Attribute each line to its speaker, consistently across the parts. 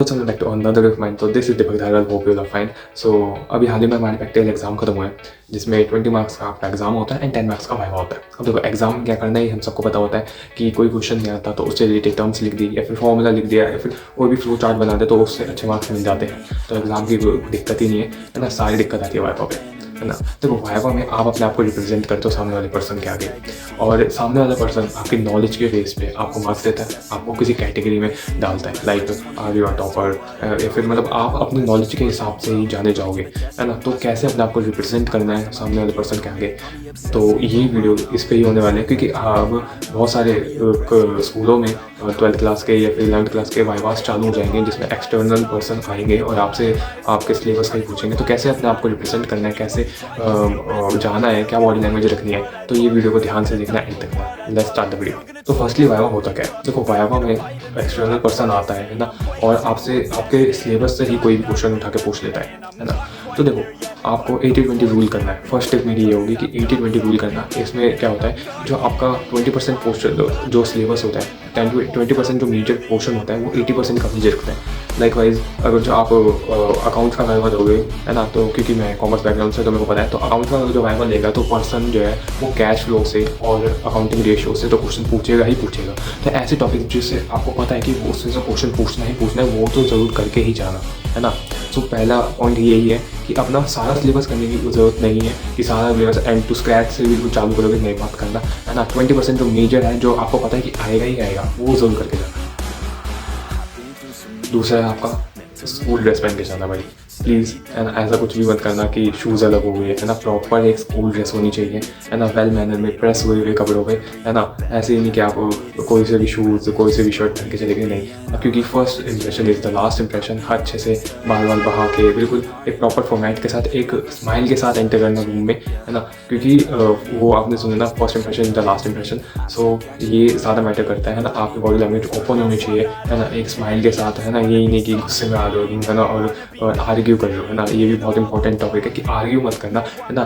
Speaker 1: Welcome back to another of mine. So this is Deepak Dharal. Hope you all are fine. So अभी हाल ही में हमारे practical exam खत्म हुए हैं जिसमें 20 मार्क्स का आपका एग्जाम होता है एंड 10 मार्क्स का वाइवा होता है। अब देखो एग्जाम क्या करना है हम सबको पता होता है कि कोई क्वेश्चन नहीं आता तो उससे रिलेटेड टर्म्स लिख दी या फिर फॉर्मूला लिख दिया या फिर कोई भी फ्लो चार्ट बना दे तो उससे अच्छे मार्क्स मिल जाते हैं। तो एग्जाम की दिक्कत ही नहीं है ना, सारी दिक्कत आती है वाइवा पे, है ना। देखो वाइवा में आप अपने आप को रिप्रेजेंट करते हो सामने वाले पर्सन के आगे और सामने वाला पर्सन आपकी नॉलेज के बेस पे आपको मार्क्स देता है, आपको किसी कैटेगरी में डालता है, like are you are topper या फिर मतलब आप अपनी नॉलेज के हिसाब से ही जाने जाओगे, है ना। तो कैसे अपने आप को रिप्रेजेंट करना है सामने वाले पर्सन के आगे, तो ये वीडियो इस पे ही होने वाले हैं क्योंकि अब बहुत सारे स्कूलों में 12th क्लास के या फिर 11th क्लास के वाइवास चालू हो जाएंगे जिसमें एक्सटर्नल पर्सन आएंगे और आपसे आपके सिलेबस का ही पूछेंगे। तो कैसे अपने आप को रिप्रेजेंट करना है, कैसे जाना है, क्या बॉडी लैंग्वेज रखनी है, तो ये वीडियो को ध्यान से देखना एंड तक। Let's start the video. तो फर्स्टली वाइवा होता क्या है? देखो वाइवा में एक्सटर्नल पर्सन आता है ना, और आपसे आपके सिलेबस से ही कोई भी क्वेश्चन उठा के पूछ लेता है ना। तो देखो आपको 80-20 रूल करना है। फर्स्ट टिप मेरी ये होगी कि 80-20 रूल करना। इसमें क्या होता है, जो आपका 20% पोर्शन जो सिलेबस होता है, 10-20% जो मेजर पोर्शन होता है वो 80% का मेजर रखता है। लाइकवाइज अगर जो आप अकाउंट्स का वाइवा दोगे, है ना, तो क्योंकि मैं कॉमर्स बैकग्राउंड से तो मेरे को पता है, तो अकाउंट्स का जो वाइवा लेगा तो पर्सन जो है वो कैश फ्लो से और अकाउंटिंग रेशियो से तो क्वेश्चन पूछेगा ही पूछेगा। तो ऐसे टॉपिक जिससे आपको पता है कि उससे जो क्वेश्चन पूछना है वो तो ज़रूर करके ही जाना, है ना। सो पहला पॉइंट यही है कि अपना सारा सिलेबस करने की ज़रूरत नहीं है कि सारा सिलेबस एंड टू स्क्रैच से बिल्कुल चालू करोगे, नहीं बात करना, है ना। 20% जो मेजर है जो आपको पता है कि आएगा ही आएगा वो ज़रूर करके जाना। दूसरा है आपका स्कूल ड्रेस पहन के जाना भाई, प्लीज़, है ना। ऐसा कुछ भी मत करना कि शूज़ अलग हो गए, है ना। प्रॉपर एक स्कूल ड्रेस होनी चाहिए, है ना, वेल मैनर में प्रेस हुए हुए कपड़ों पे, है ना। ऐसे ही नहीं कि आप कोई से भी शूज़ कोई से भी शर्ट पहन के चले गए, नहीं, क्योंकि first impression is the last impression. हर अच्छे से बाल बाल बहा के बिल्कुल एक प्रॉपर फॉर्मेट के साथ एक स्माइल के साथ एंटर करना रूम में, है ना, क्योंकि वो आपने सुना ना, first impression is the last impression. So ये ज़्यादा मैटर करता है ना। आपकी बॉडी लैंग्वेज ओपन होनी चाहिए, है ना, एक स्माइल के साथ, है ना। यही नहीं कि गुस्से में आ रहे हो, है ना, और आर्ग्यू कर रहे हो, है ना। ये भी बहुत इंपॉर्टेंट टॉपिक है कि आर्ग्यू मत करना, है ना।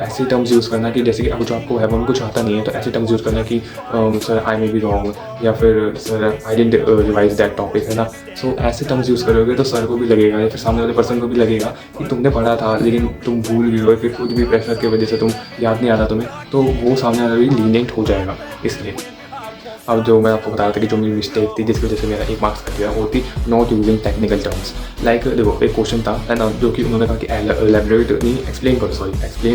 Speaker 1: ऐसे टर्म्स यूज़ करना कि जैसे कि अब जो आपको है वो कुछ आता नहीं है तो ऐसे टर्म्स यूज़ करना कि sir I may be wrong या फिर sir I didn't revise that topic, है ना। सो ऐसे टर्म्स यूज़ करोगे तो सर को भी लगेगा या फिर सामने वाले पर्सन को भी लगेगा कि तुमने पढ़ा था लेकिन तुम भूल गए हो, फिर कुछ भी प्रेशर की वजह से तुम याद नहीं आता तुम्हें, तो वो सामने वाला भी लीनिएंट हो जाएगा। इसलिए अब जो मैं आपको बता रहा था कि जो मेरी मिस्टेक थी जिसकी वजह से मेरा 1 मार्क्स कट गया, वो थी not using technical terms. Like देखो एक क्वेश्चन था, है ना, जो कि उन्होंने कहा कि एलैबोरेट नहीं एक्सप्लेन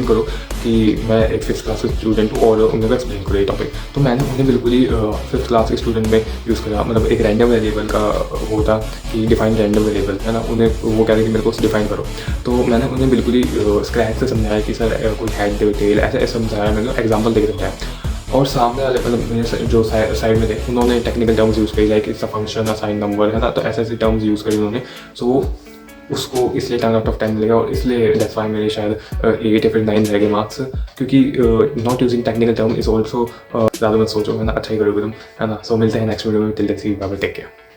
Speaker 1: करो कि मैं एक 5th क्लास के स्टूडेंट हूँ और उन्होंने एक्सप्लेन करो ये टॉपिक। तो मैंने उन्हें बिल्कुल ही 5th क्लास के स्टूडेंट में यूज़ करा, मतलब एक रैंडम वेरिएबल का वो था कि डिफाइन रैंडम वेरिएबल, है ना। उन्हें वो कह रहे कि मेरे को डिफाइन करो, तो मैंने उन्हें बिल्कुल ही स्क्रैच से समझाया कि सर कोई हेड टेल ऐसे समझाया, मैंने एग्जाम्पल देकर समझाया। और सामने वाले मतलब मेरे जो साइड में थे उन्होंने टेक्निकल टर्म्स यूज़ करी, like it's a function, assign number, है ना। तो ऐसे ऐसे टर्म्स यूज़ करी उन्होंने, सो उसको इसलिए 10 आउट ऑफ 10 मिलेगा और इसलिए दैट्स व्हाई मेरे शायद 8 या फिर 9 रह गए मार्क्स, क्योंकि not using technical term is also ज़्यादा मत सोचो, है ना, अच्छा ही करोगे तुम, है ना। सो मिलते हैं नेक्स्ट वीडियो में, till then see you, bye bye, take care.